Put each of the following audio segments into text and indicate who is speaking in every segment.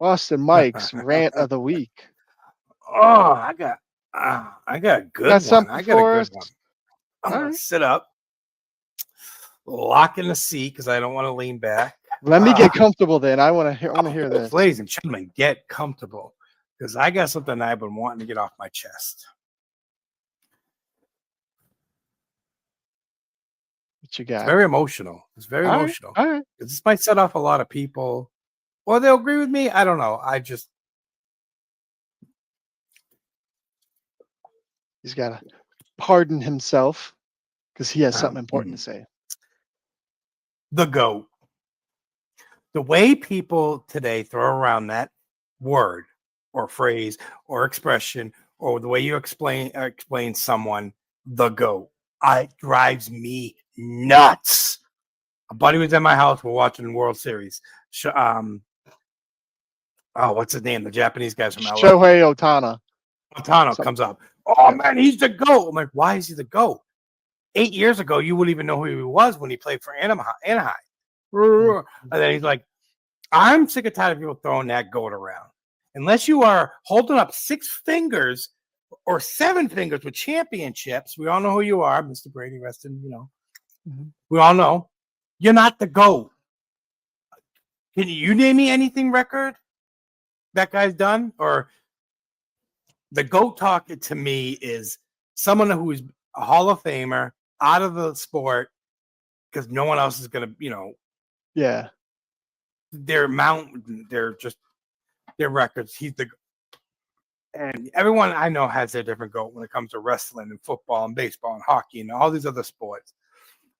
Speaker 1: Austin Mike's rant of the week.
Speaker 2: Oh, I got a good
Speaker 1: Got
Speaker 2: one.
Speaker 1: something
Speaker 2: I got a
Speaker 1: for
Speaker 2: good
Speaker 1: us?
Speaker 2: one. I'm
Speaker 1: All
Speaker 2: gonna
Speaker 1: right.
Speaker 2: sit up, lock in the seat because I don't want to lean back.
Speaker 1: Let me get comfortable then. I want to hear this.
Speaker 2: Ladies and gentlemen, get comfortable because I got something I've been wanting to get off my chest.
Speaker 1: What you
Speaker 2: It's
Speaker 1: got?
Speaker 2: very emotional. It's very
Speaker 1: All right.
Speaker 2: emotional.
Speaker 1: All right.
Speaker 2: This might set off a lot of people, or they'll agree with me. I don't know.
Speaker 1: He's got to pardon himself because he has something important to say.
Speaker 2: The GOAT. The way people today throw around that word or phrase or expression or the way you explain someone, the GOAT, it drives me nuts. A buddy was at my house. We're watching the World Series. What's his name? The Japanese guys from LA.
Speaker 1: Shohei Ohtani.
Speaker 2: Ohtani comes up. Oh, man, he's the GOAT. I'm like, why is he the GOAT? 8 years ago, you wouldn't even know who he was when he played for Anaheim. And then he's like, I'm sick and tired of people throwing that GOAT around. Unless you are holding up 6 fingers or 7 fingers with championships, we all know who you are, Mr. Brady Reston, we all know. You're not the GOAT. Can you name me anything record that guy's done? Or the GOAT talk to me is someone who is a Hall of Famer out of the sport because no one else is going to,
Speaker 1: Yeah.
Speaker 2: their records. And everyone I know has their different GOAT when it comes to wrestling and football and baseball and hockey and all these other sports.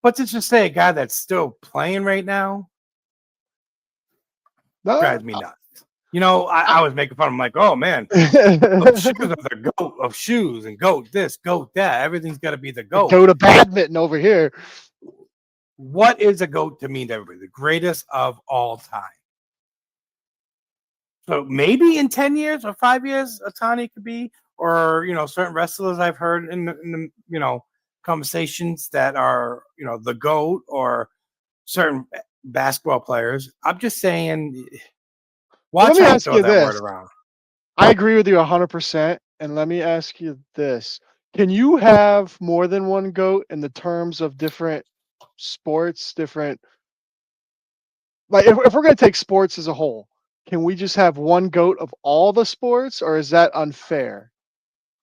Speaker 2: But to just say a guy that's still playing right now drives me nuts. I was making fun of him like, oh man, those shoes are the GOAT of shoes and GOAT this, GOAT that. Everything's got to be the GOAT.
Speaker 1: Go to badminton over here.
Speaker 2: What is a GOAT to mean to everybody? The greatest of all time. So maybe in 10 years or 5 years, Ohtani could be, or certain wrestlers I've heard in the conversations that are the GOAT, or certain basketball players. I'm just saying, watch how you throw that word around.
Speaker 1: I agree with you 100%. And let me ask you this: can you have more than one GOAT in the terms of different sports? Different, like if we're going to take sports as a whole, can we just have one GOAT of all the sports, or is that unfair?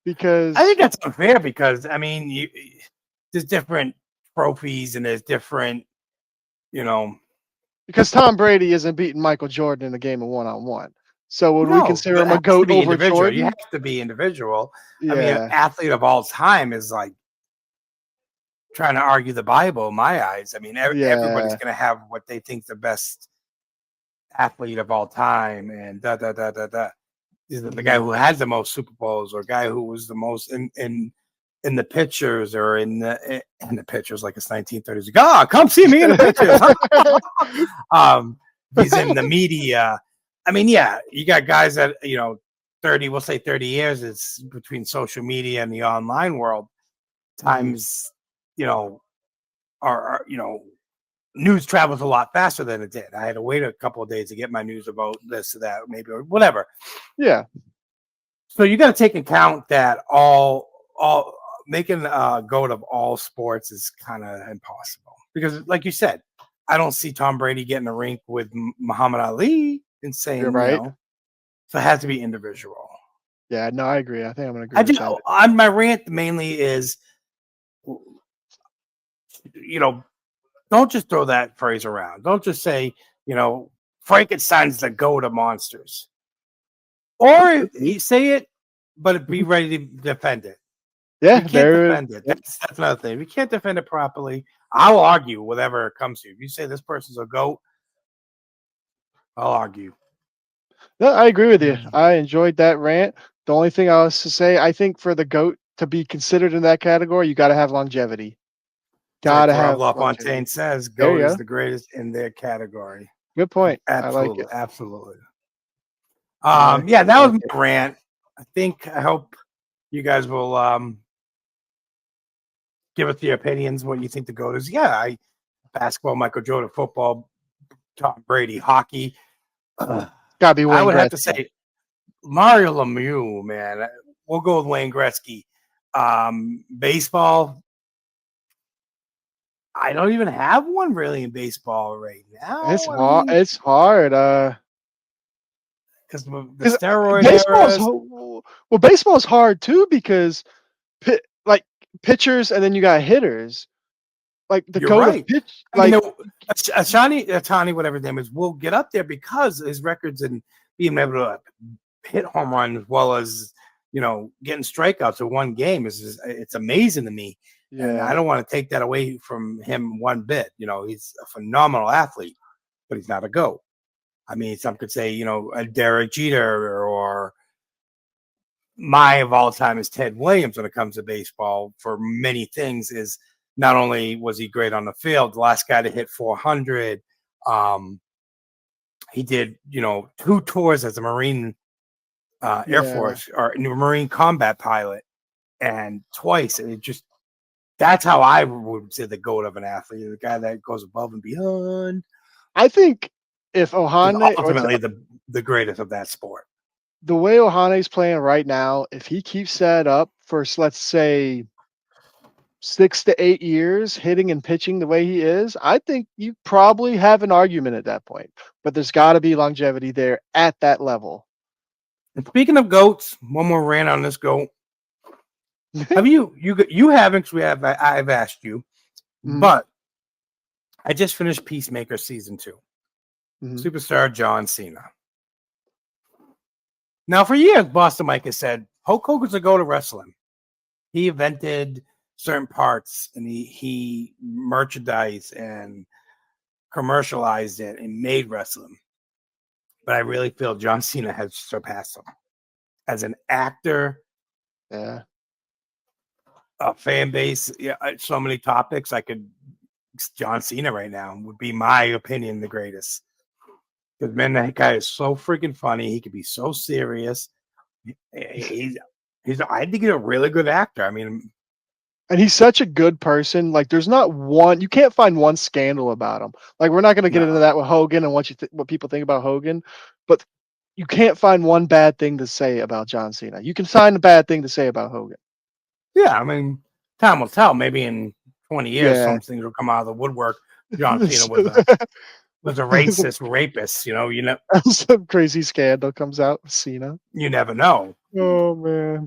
Speaker 1: Because
Speaker 2: I think that's unfair because there's different trophies and there's different,
Speaker 1: because Tom Brady isn't beating Michael Jordan in a game of 1-on-1. So would we consider him a
Speaker 2: to
Speaker 1: GOAT
Speaker 2: be
Speaker 1: over
Speaker 2: individual.
Speaker 1: Jordan?
Speaker 2: You have to be individual.
Speaker 1: Yeah.
Speaker 2: I mean, an athlete of all time is like trying to argue the Bible in my eyes. I mean, everybody's going to have what they think the best athlete of all time, and Is the guy who has the most Super Bowls, or guy who was the most in the pictures, or in the pictures like it's 1930s. God, come see me in the pictures. He's in the media. I mean, yeah, you got guys that 30. We'll say 30 years. It's between social media and the online world. Times, news travels a lot faster than it did. I had to wait a couple of days to get my news about this or that, maybe, or whatever.
Speaker 1: Yeah.
Speaker 2: So you got to take account that all making a GOAT of all sports is kind of impossible because, like you said, I don't see Tom Brady getting a rink with Muhammad Ali and saying,
Speaker 1: You're right.
Speaker 2: So it has to be individual.
Speaker 1: Yeah, no, I agree. I think I'm going to agree with that.
Speaker 2: On my rant mainly is, don't just throw that phrase around. Don't just say, Frankenstein's the GOAT of monsters. Or you say it, but be ready to defend it.
Speaker 1: Yeah,
Speaker 2: you can't defend it. That's another thing. If you can't defend it properly, I'll argue whatever it comes to. If you say this person's a GOAT, I'll argue.
Speaker 1: No, I agree with you. I enjoyed that rant. The only thing I was to say, I think for the GOAT to be considered in that category, you got to have longevity. Got to have.
Speaker 2: LaFontaine says GOAT is the greatest in their category.
Speaker 1: Good point.
Speaker 2: Absolutely,
Speaker 1: I like it.
Speaker 2: Absolutely. Yeah, that was my rant. I hope you guys will give us your opinions, what you think the GOAT is. Yeah, basketball, Michael Jordan, football, Tom Brady, hockey.
Speaker 1: Gotta be
Speaker 2: I
Speaker 1: Wayne
Speaker 2: would have to
Speaker 1: Gretzky.
Speaker 2: say Mario Lemieux, man. We'll go with Wayne Gretzky. Baseball, I don't even have one really in baseball right
Speaker 1: It's
Speaker 2: now. I
Speaker 1: hard.
Speaker 2: mean,
Speaker 1: It's hard.
Speaker 2: because the
Speaker 1: 'Cause
Speaker 2: steroid
Speaker 1: baseball's
Speaker 2: eras,
Speaker 1: well, baseball's hard too because like pitchers and then you got hitters. Like the
Speaker 2: you're
Speaker 1: goat of
Speaker 2: right.
Speaker 1: pitch,
Speaker 2: I mean,
Speaker 1: like
Speaker 2: Ashani, whatever his name is, will get up there because his records and being able to hit home run as well as getting strikeouts in one game it's amazing to me, and I
Speaker 1: yeah,
Speaker 2: don't want to take that away from him one bit. He's a phenomenal athlete, but he's not a GOAT. I mean, some could say a Derek Jeter, or my of all time is Ted Williams when it comes to baseball for many things. Is not only was he great on the field, the last guy to hit 400. He did 2 tours as a Marine Air
Speaker 1: yeah.
Speaker 2: Force or Marine combat pilot, and twice. It just That's how I would say the GOAT of an athlete, the guy that goes above and beyond,
Speaker 1: I think if
Speaker 2: is
Speaker 1: Ohane or
Speaker 2: ultimately the greatest of that sport.
Speaker 1: the way Ohane's playing right now, if he keeps that up for let's say 6 to 8 years, hitting and pitching the way he is, I think you probably have an argument at that point. But there's got to be longevity there at that level.
Speaker 2: And speaking of goats, one more rant on this goat. Have you haven't? Because I've asked you,
Speaker 1: Mhm,
Speaker 2: but I just finished Peacemaker season 2.
Speaker 1: mhm.
Speaker 2: Superstar John Cena. Now, for years, Boston Mike has said Hulk Hogan's a go to wrestling. He invented certain parts, and he merchandised and commercialized it and made wrestling. But I really feel John Cena has surpassed him as an actor,
Speaker 1: Yeah.
Speaker 2: a fan base. Yeah, so many topics. John Cena right now would be my opinion the greatest. Because man, that guy is so freaking funny. He could be so serious. He's I think he's a really good actor. I mean,
Speaker 1: And he's such a good person. Like, there's not one, you can't find one scandal about him. Like, we're not going to get
Speaker 2: no,
Speaker 1: into that with Hogan and what people think about Hogan, but you can't find one bad thing to say about John Cena. You can find a bad thing to say about Hogan.
Speaker 2: yeah, I mean, time will tell. Maybe in 20 years,
Speaker 1: Yeah.
Speaker 2: some things will come out of the woodwork. John Cena was a racist rapist.
Speaker 1: Some crazy scandal comes out with Cena.
Speaker 2: You never know.
Speaker 1: Oh man.